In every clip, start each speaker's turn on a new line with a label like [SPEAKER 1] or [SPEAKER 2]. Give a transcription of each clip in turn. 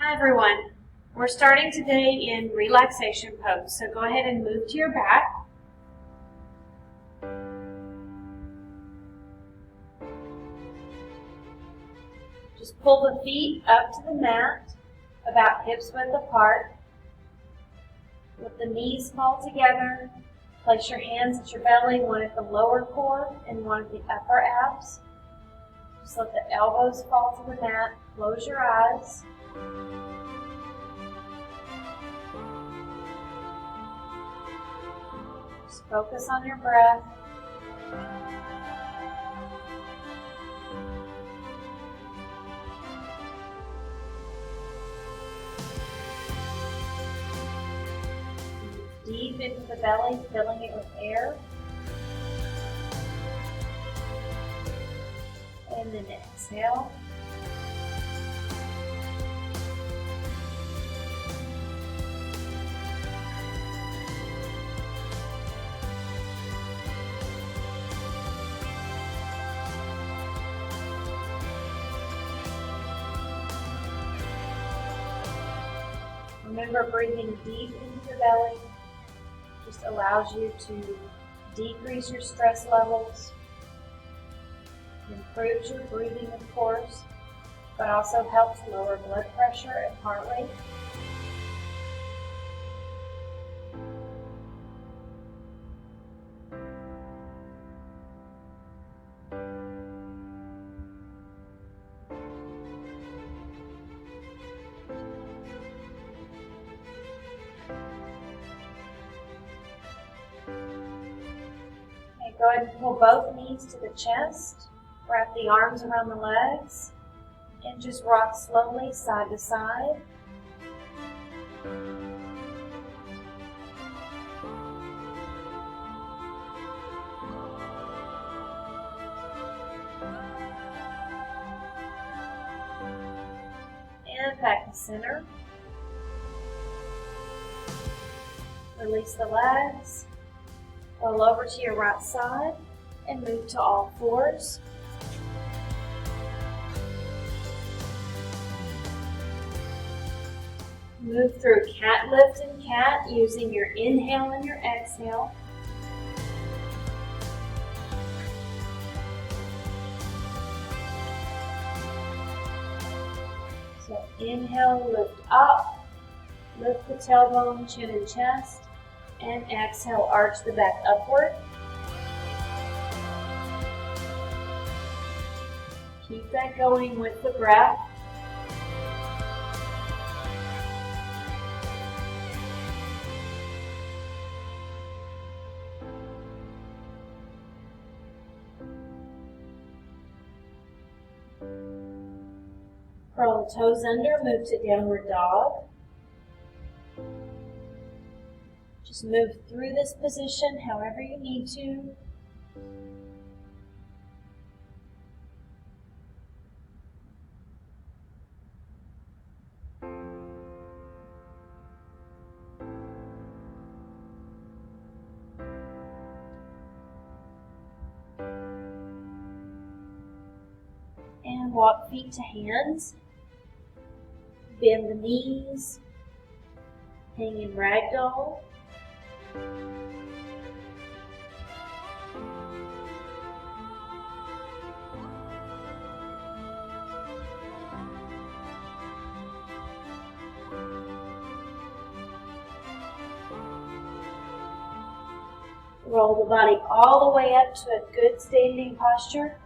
[SPEAKER 1] Hi everyone. We're starting today in relaxation pose, so go ahead and move to your back. Just pull the feet up to the mat, about hips width apart. Let the knees fall together. Place your hands at your belly, one at the lower core and one at the upper abs. Just let the elbows fall to the mat. Close your eyes. Just focus on your breath. Deep into the belly, filling it with air. And then exhale. Remember, breathing deep into the belly just allows you to decrease your stress levels, improves your breathing, of course, but also helps lower blood pressure and heart rate. Go ahead and pull both knees to the chest, wrap the arms around the legs, and just rock slowly side to side. And back to center. Release the legs. Roll over to your right side and move to all fours. Move through cat lift and cat using your inhale and your exhale. So inhale, lift up, lift the tailbone, chin and chest. And exhale, arch the back upward. Keep that going with the breath. Curl the toes under, move to downward dog. Just move through this position however you need to. And walk feet to hands. Bend the knees. Hang in ragdoll. Roll the body all the way up to a good standing posture.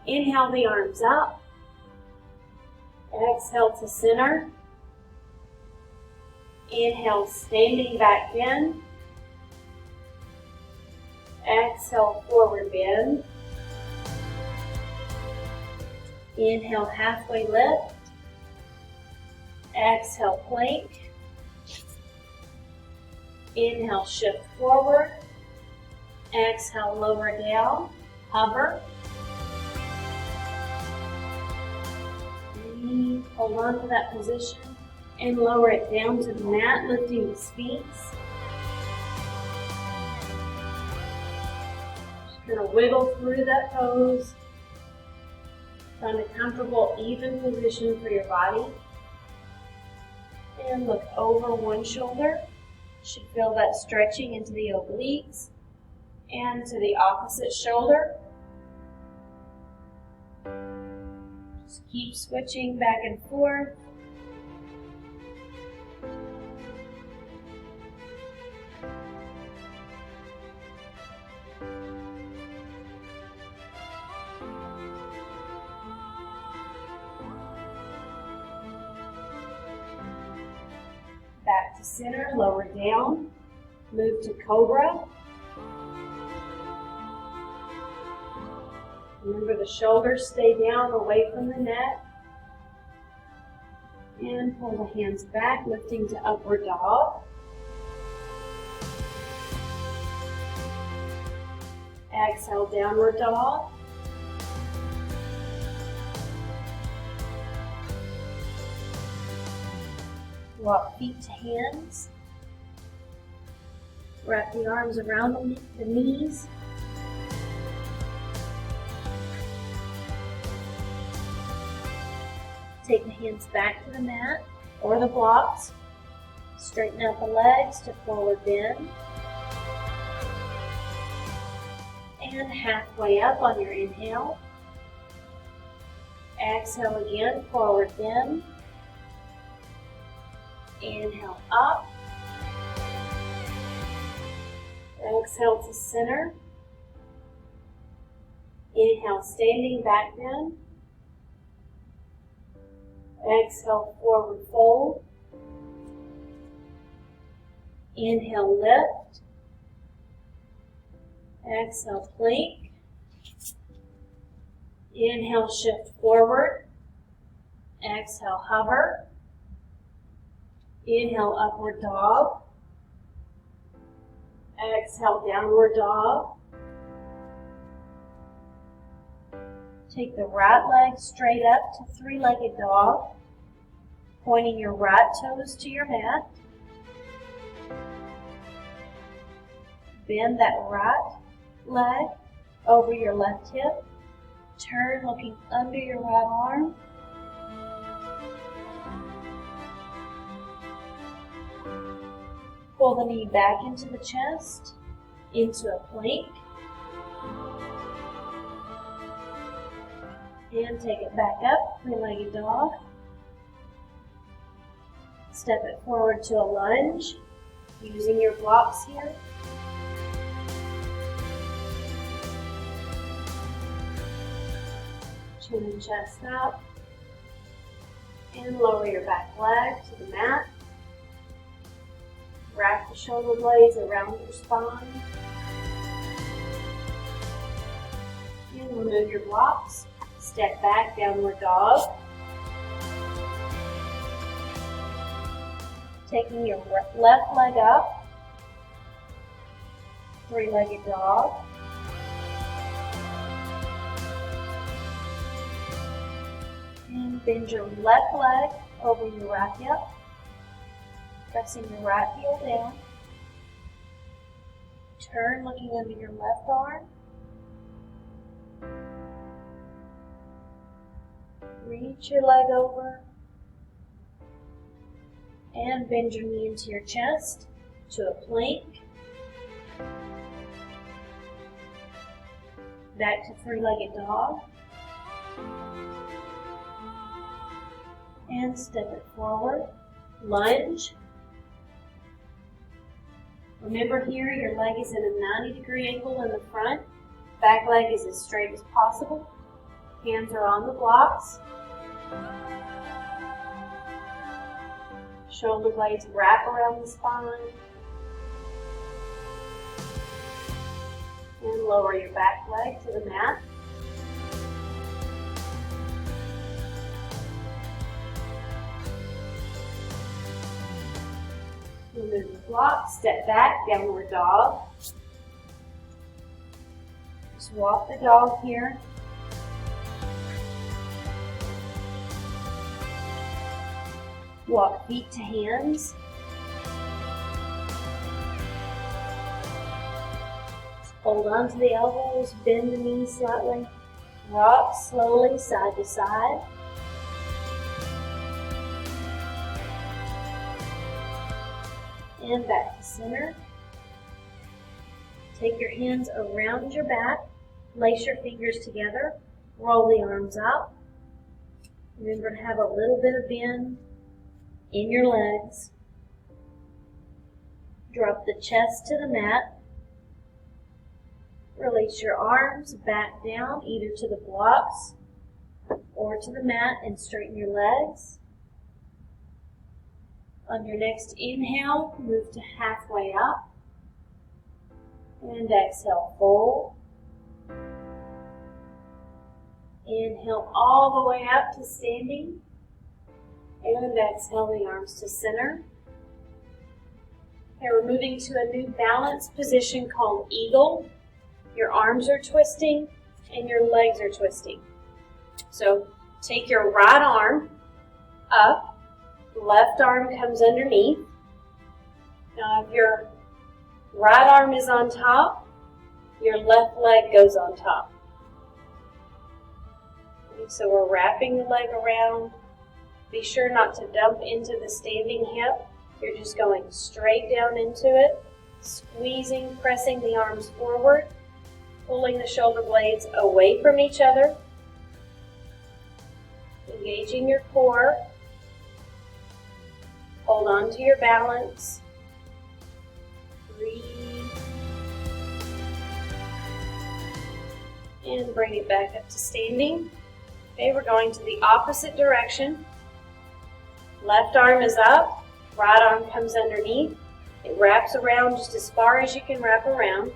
[SPEAKER 1] Inhale the arms up. Exhale to center. Inhale, standing back in. Exhale, forward bend. Inhale, halfway lift. Exhale, plank. Inhale, shift forward. Exhale, lower down, hover. Hold on to that position and lower it down to the mat, lifting the feet. Just kind of wiggle through that pose. Find a comfortable, even position for your body. And look over one shoulder. Should feel that stretching into the obliques. And to the opposite shoulder. Just keep switching back and forth. Back to center, lower down, move to cobra. Remember the shoulders stay down away from the neck. And pull the hands back, lifting to upward dog. Exhale, downward dog. Walk feet to hands. Wrap the arms around the knees. Take the hands back to the mat or the blocks. Straighten out the legs to forward bend. And halfway up on your inhale. Exhale again, forward bend. Inhale up. Exhale to center. Inhale, standing back bend. Exhale, forward fold. Inhale, lift. Exhale, plank. Inhale, shift forward. Exhale, hover. Inhale, upward dog. Exhale, downward dog. Take the right leg straight up to three-legged dog, pointing your right toes to your mat. Bend that right leg over your left hip. Turn looking under your right arm. Pull the knee back into the chest, into a plank. And take it back up, three-legged dog. Step it forward to a lunge, using your blocks here. Chin and chest up. And lower your back leg to the mat. Wrap the shoulder blades around your spine. And remove your blocks. Step back, downward dog. Taking your left leg up. Three-legged dog. And bend your left leg over your right hip. Pressing your right heel down. Turn looking under your left arm. Reach your leg over. And bend your knee into your chest to a plank. Back to three-legged dog. And step it forward. Lunge. Remember here, your leg is in a 90-degree angle in the front. Back leg is as straight as possible. Hands are on the blocks. Shoulder blades wrap around the spine. And lower your back leg to the mat. Remove the block, step back, downward dog. Just walk the dog here. Walk feet to hands. Hold on to the elbows, bend the knees slightly. Rock slowly side to side. and back to center. Take your hands around your back, lace your fingers together, roll the arms up. Remember to have a little bit of bend in your legs. Drop the chest to the mat. Release your arms back down, either to the blocks or to the mat, and straighten your legs. On your next inhale, move to halfway up. And exhale, fold. Inhale all the way up to standing. And exhale the arms to center. Okay, we're moving to a new balanced position called Eagle. Your arms are twisting and your legs are twisting. So take your right arm up, left arm comes underneath. Now if your right arm is on top, your left leg goes on top. Okay, so we're wrapping the leg around. Be sure not to dump into the standing hip. You're just going straight down into it, squeezing, pressing the arms forward, pulling the shoulder blades away from each other, engaging your core. Hold on to your balance. Breathe. And bring it back up to standing. Okay, we're going to the opposite direction. Left arm is up, right arm comes underneath. It wraps around just as far as you can wrap around.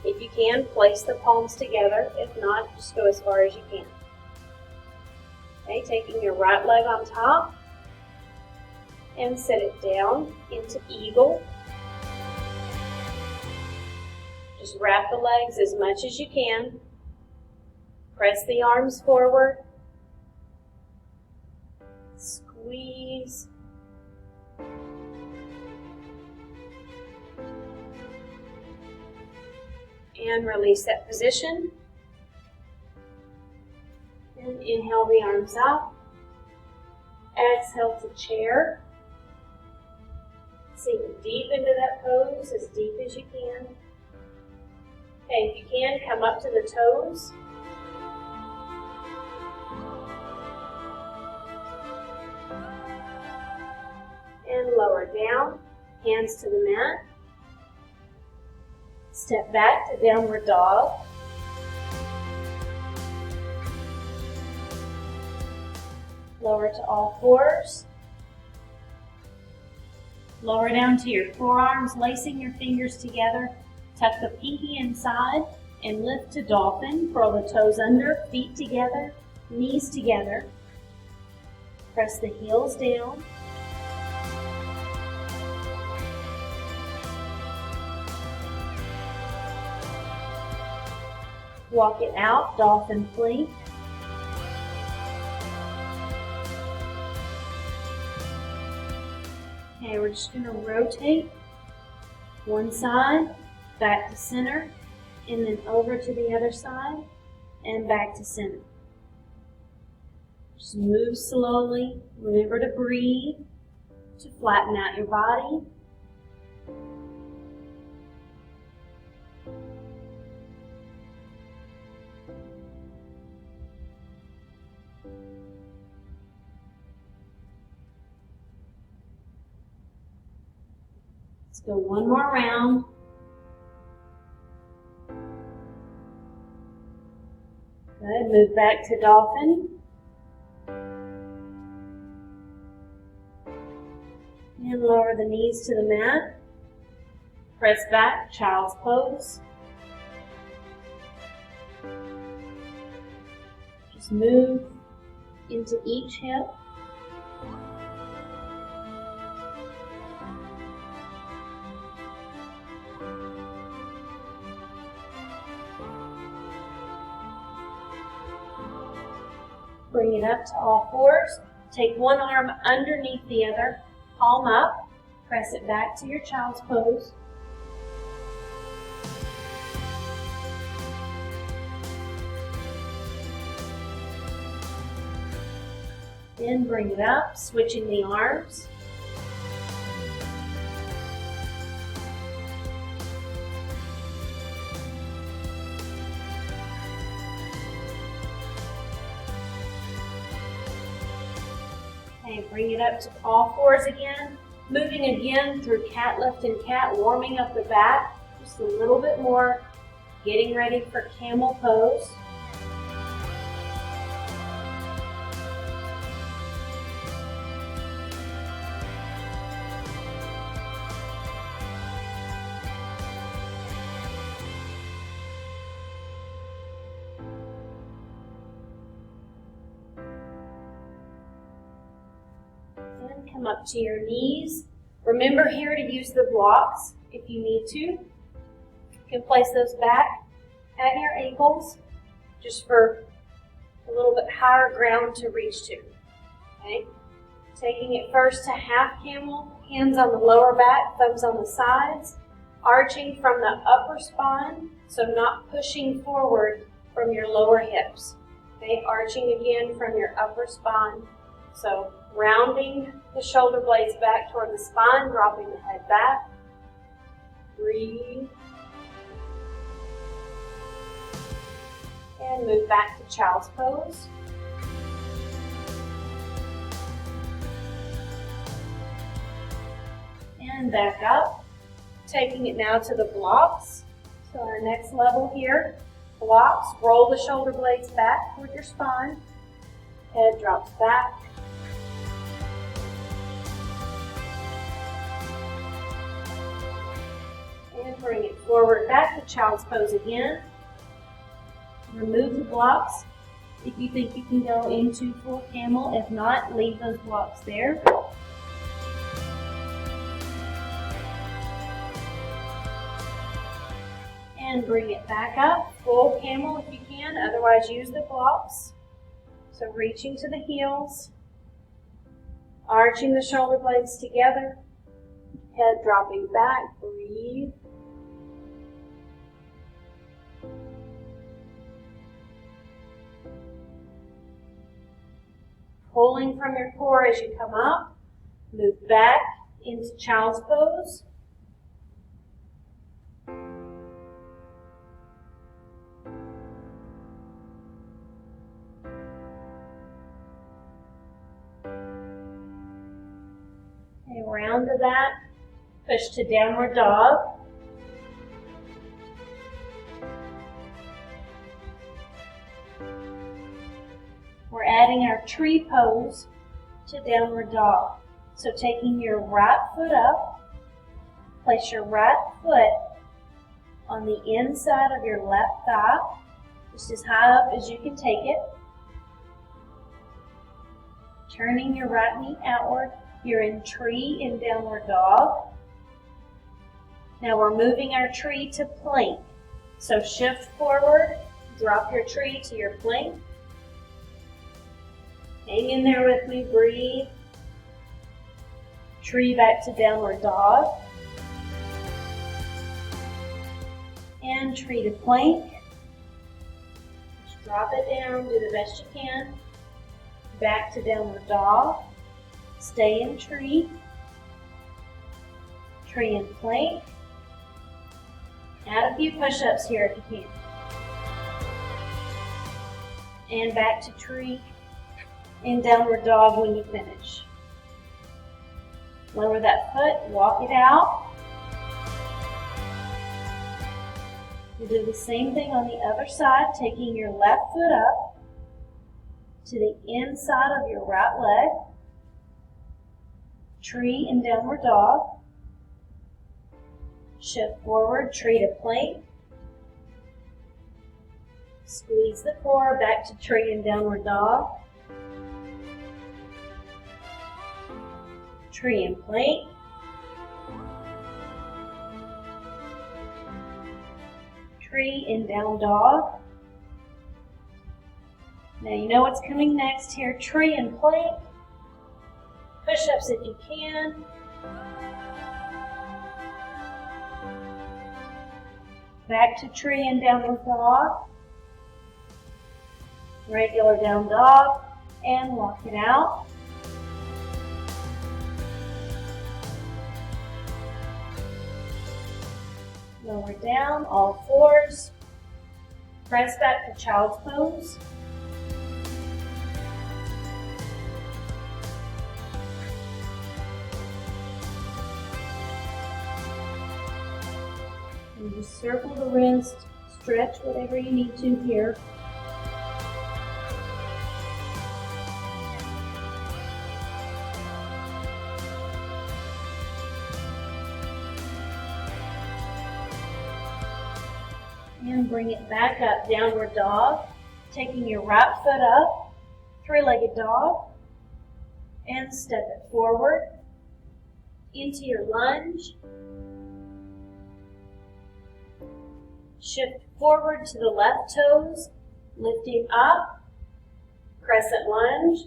[SPEAKER 1] If you can, place the palms together. If not, just go as far as you can. Okay, taking your right leg on top and set it down into Eagle. Just wrap the legs as much as you can. Press the arms forward. Squeeze. And release that position. And inhale the arms up. Exhale to chair. Sink deep into that pose, as deep as you can. Okay, if you can, come up to the toes. And lower down, hands to the mat. Step back to downward dog. Lower to all fours. Lower down to your forearms, lacing your fingers together. Tuck the pinky inside and lift to dolphin. Curl the toes under, feet together, knees together. Press the heels down. Walk it out, dolphin plank. Okay, we're just going to rotate one side, back to center, and then over to the other side, and back to center. Just move slowly. Remember to breathe, to flatten out your body. Let's go one more round. Good. Move back to dolphin. And lower the knees to the mat. Press back, child's pose. Just move into each hip. Bring it up to all fours. Take one arm underneath the other, palm up. Press it back to your child's pose. Then bring it up, switching the arms. Okay, bring it up to all fours again. Moving again through cat, lift, and cat, warming up the back just a little bit more. Getting ready for camel pose. And come up to your knees. Remember here to use the blocks if you need to. You can place those back at your ankles just for a little bit higher ground to reach to. Okay? Taking it first to half camel, hands on the lower back, thumbs on the sides, arching from the upper spine, so not pushing forward from your lower hips. Okay? Arching again from your upper spine. So rounding the shoulder blades back toward the spine, dropping the head back. Breathe. And move back to child's pose. And back up. Taking it now to the blocks. So our next level here, blocks, roll the shoulder blades back toward your spine. Head drops back. And bring it forward back to child's pose again. Remove the blocks if you think you can go into full camel. If not, leave those blocks there. And bring it back up, full camel if you can, otherwise use the blocks. So reaching to the heels, arching the shoulder blades together, head dropping back, breathe. Pulling from your core as you come up, move back into child's pose. Okay, round to that, push to downward dog. We're adding our tree pose to downward dog. So taking your right foot up, place your right foot on the inside of your left thigh, just as high up as you can take it. Turning your right knee outward, you're in tree in downward dog. Now we're moving our tree to plank. So shift forward, drop your tree to your plank. Hang in there with me, breathe. Tree back to downward dog. And tree to plank. Just drop it down, do the best you can. Back to downward dog. Stay in tree. Tree and plank. Add a few push-ups here if you can. And back to tree. In downward dog when you finish. Lower that foot, walk it out. You do the same thing on the other side, taking your left foot up to the inside of your right leg. Tree in downward dog. Shift forward, tree to plank. Squeeze the core back to tree in downward dog. Tree and plank. Tree in down dog. Now you know what's coming next here. Tree and plank. Push-ups if you can. Back to tree and downward dog. Regular down dog. And walk it out. Lower down, all fours. Press back to child's pose. And just circle the wrist, stretch whatever you need to here. And bring it back up, downward dog. Taking your right foot up, three-legged dog. And step it forward into your lunge. Shift forward to the left toes, lifting up, crescent lunge.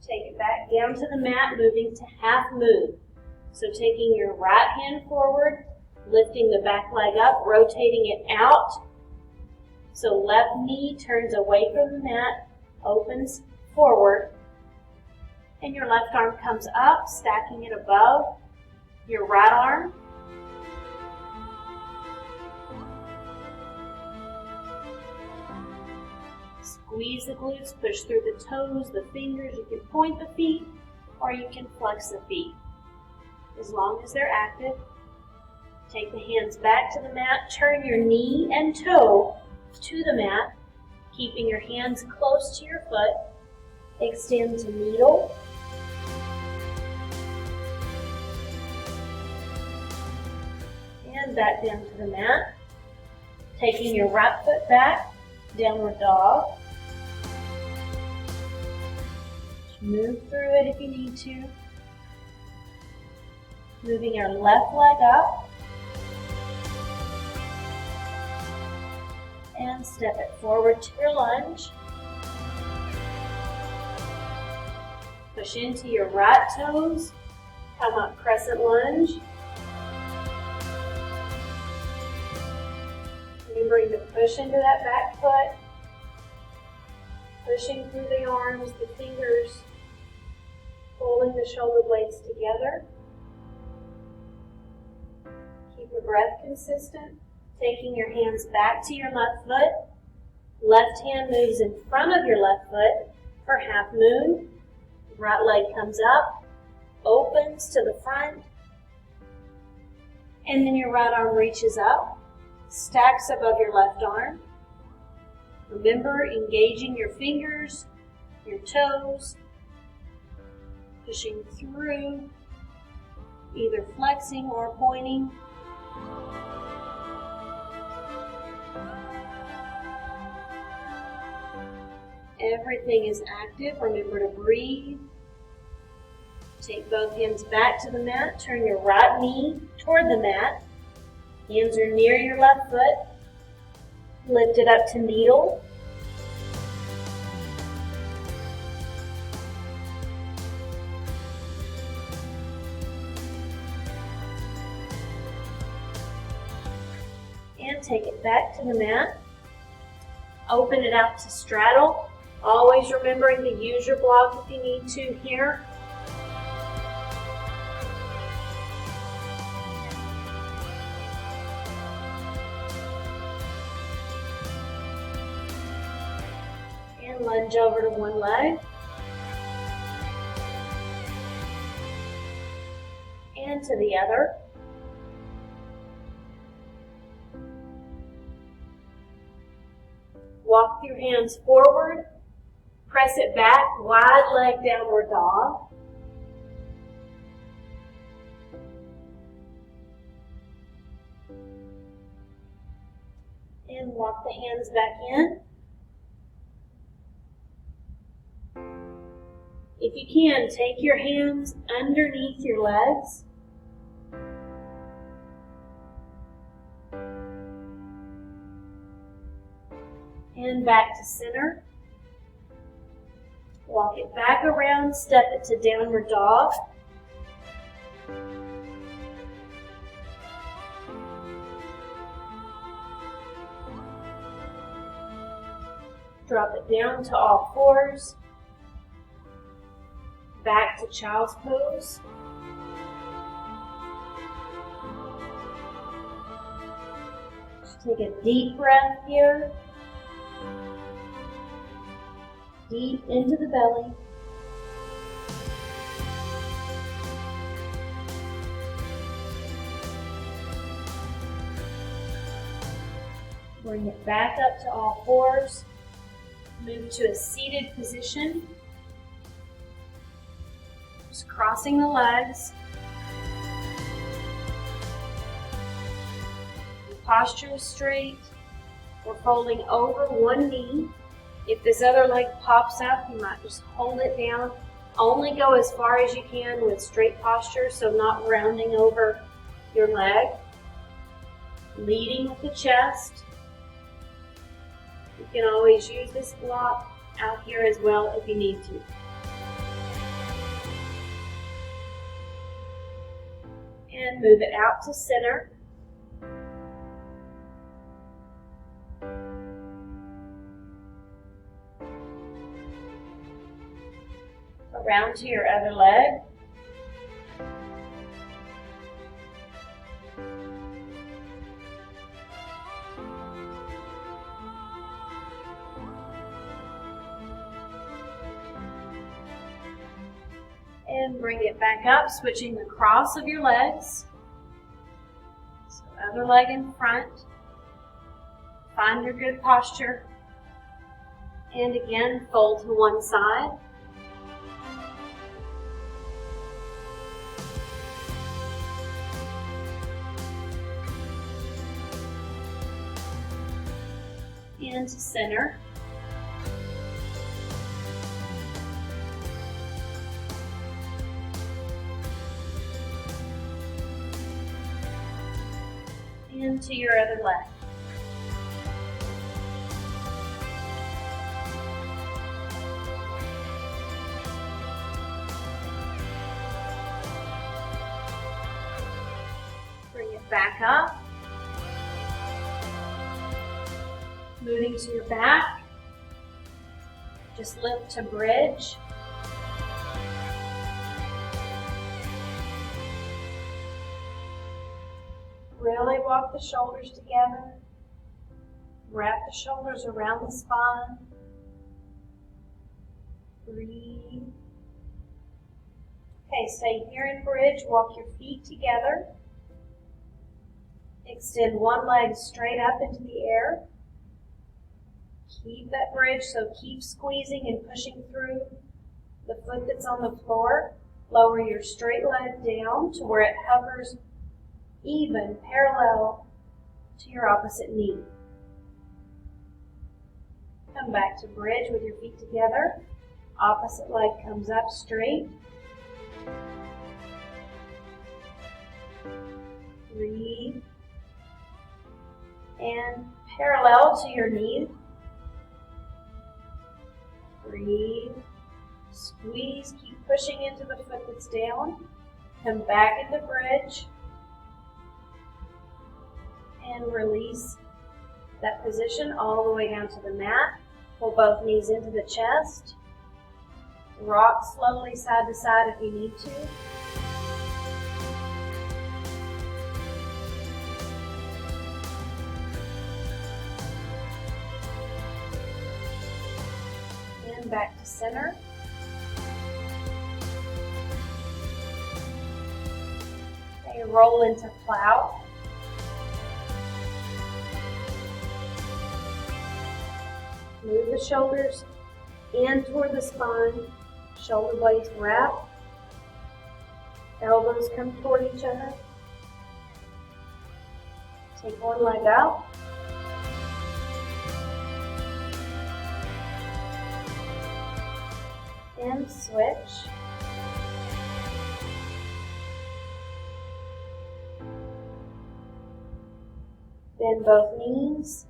[SPEAKER 1] Take it back down to the mat, moving to half moon. So taking your right hand forward, lifting the back leg up, rotating it out. So left knee turns away from the mat, opens forward, and your left arm comes up, stacking it above your right arm. Squeeze the glutes, push through the toes, the fingers. You can point the feet or you can flex the feet. As long as they're active, take the hands back to the mat, turn your knee and toe to the mat, keeping your hands close to your foot. Extend to needle. And back down to the mat. Taking your right foot back, downward dog. Move through it if you need to. Moving your left leg up. And step it forward to your lunge. Push into your right toes. Come up, crescent lunge. Remembering to push into that back foot. Pushing through the arms, the fingers, pulling the shoulder blades together. Keep your breath consistent. Taking your hands back to your left foot. Left hand moves in front of your left foot for half moon. Right leg comes up, opens to the front, and then your right arm reaches up, stacks above your left arm. Remember, engaging your fingers, your toes, pushing through, either flexing or pointing. Everything is active. Remember to breathe. Take both hands back to the mat. Turn your right knee toward the mat. Hands are near your left foot. Lift it up to needle. And take it back to the mat. Open it out to straddle. Always remembering to use your block if you need to here. And lunge over to one leg. And to the other. Walk your hands forward. Press it back, wide leg downward dog. And walk the hands back in. If you can, take your hands underneath your legs. And back to center. Walk it back around, step it to downward dog. Drop it down to all fours. Back to child's pose. Just take a deep breath here. deep into the belly. Bring it back up to all fours. Move to a seated position. Just crossing the legs. The posture is straight. We're folding over one knee. If this other leg pops up, you might just hold it down. Only go as far as you can with straight posture, so not rounding over your leg. Leading with the chest. You can always use this block out here as well if you need to. And move it out to center. Around to your other leg. And bring it back up, switching the cross of your legs. So other leg in front. Find your good posture. And again, fold to one side. And to center. And to your other leg. Bring it back up. Moving to your back. Just lift to bridge. Really walk the shoulders together. Wrap the shoulders around the spine. Breathe. Okay, stay here in bridge. Walk your feet together. Extend one leg straight up into the air. Keep that bridge, so keep squeezing and pushing through the foot that's on the floor. Lower your straight leg down to where it hovers even, parallel to your opposite knee. Come back to bridge with your feet together. Opposite leg comes up straight. Breathe. And parallel to your knee. Breathe. Squeeze. Keep pushing into the foot that's down. Come back into bridge. And release that position all the way down to the mat. Pull both knees into the chest. Rock slowly side to side if you need to. And back to center. Okay, roll into plow. Move the shoulders in toward the spine. Shoulder blades wrap. Elbows come toward each other. Take one leg out. And switch. Bend both knees.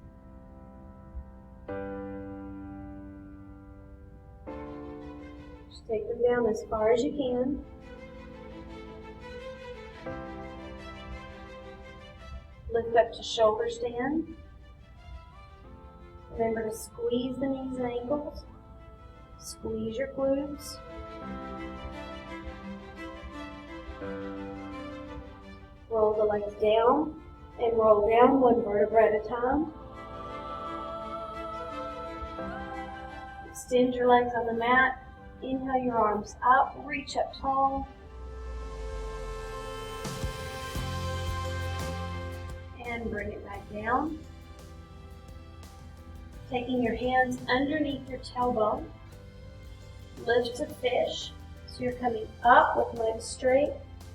[SPEAKER 1] Take them down as far as you can. Lift up to shoulder stand. Remember to squeeze the knees and ankles. Squeeze your glutes. Roll the legs down and roll down one vertebra at a time. Extend your legs on the mat. Inhale your arms up, reach up tall. And bring it back down. Taking your hands underneath your tailbone. Lift to fish. So you're coming up with legs straight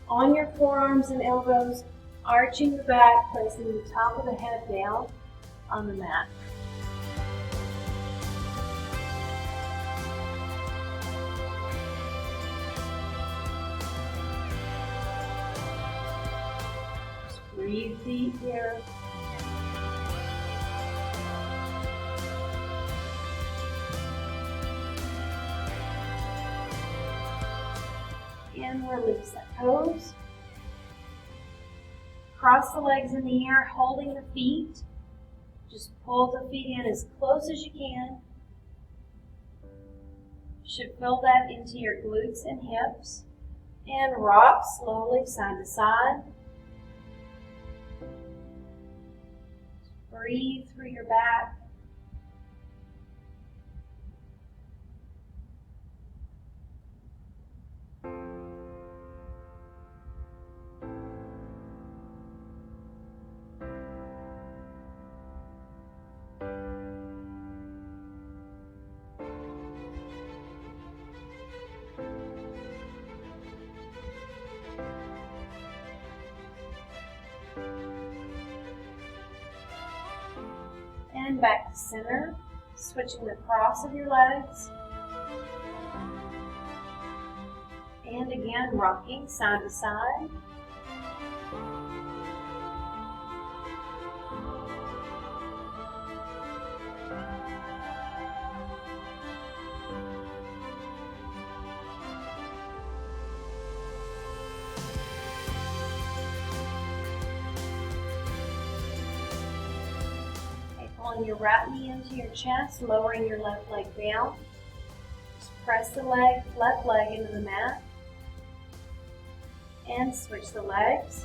[SPEAKER 1] on your forearms and elbows, arching the back, placing the top of the head down on the mat. Just breathe deep here. And release that pose. Cross the legs in the air, holding the feet. Just pull the feet in as close as you can. Should feel that into your glutes and hips. And rock slowly side to side. Breathe through your back. And back to center, switching the cross of your legs. And again, rocking side to side. Pulling your right knee into your chest, lowering your left leg down. Just press the left leg into the mat. And switch the legs.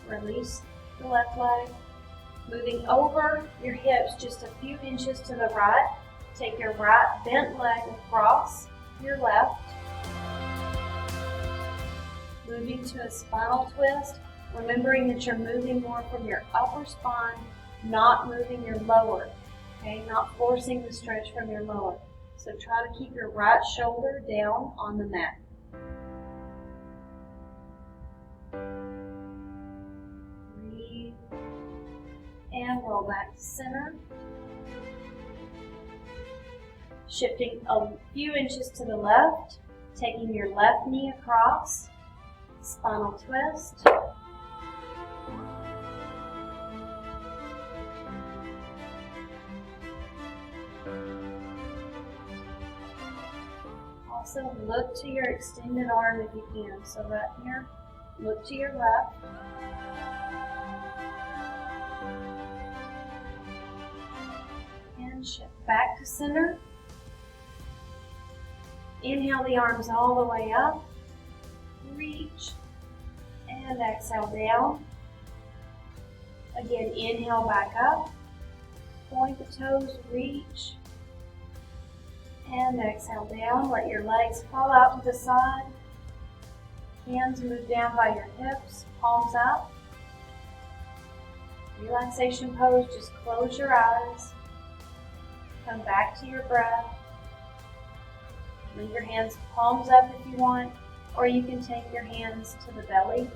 [SPEAKER 1] Release the left leg. Moving over your hips just a few inches to the right. Take your right bent leg across your left. Moving to a spinal twist, remembering that you're moving more from your upper spine, not moving your lower, okay? Not forcing the stretch from your lower. So try to keep your right shoulder down on the mat. Breathe. And roll back to center. Shifting a few inches to the left, taking your left knee across. Spinal twist. Also look to your extended arm if you can. So right here, look to your left. And shift back to center. Inhale the arms all the way up. Reach and exhale down. Again, inhale back up. Point the toes, reach and exhale down. Let your legs fall out to the side. Hands move down by your hips, palms up. Relaxation pose, just close your eyes. Come back to your breath. Leave your hands palms up if you want. Or you can take your hands to the belly,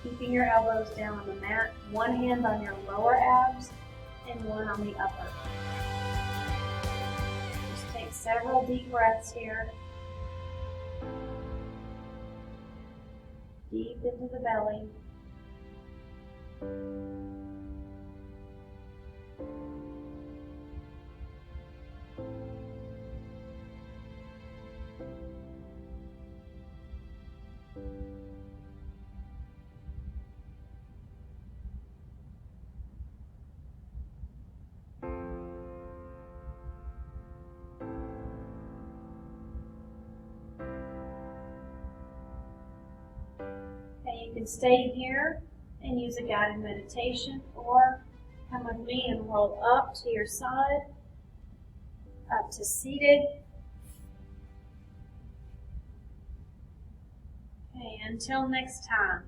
[SPEAKER 1] keeping your elbows down on the mat, one hand on your lower abs and one on the upper. Just take several deep breaths here. Deep into the belly. You can stay here and use a guided meditation, or come with me and roll up to your side, up to seated. Okay, until next time.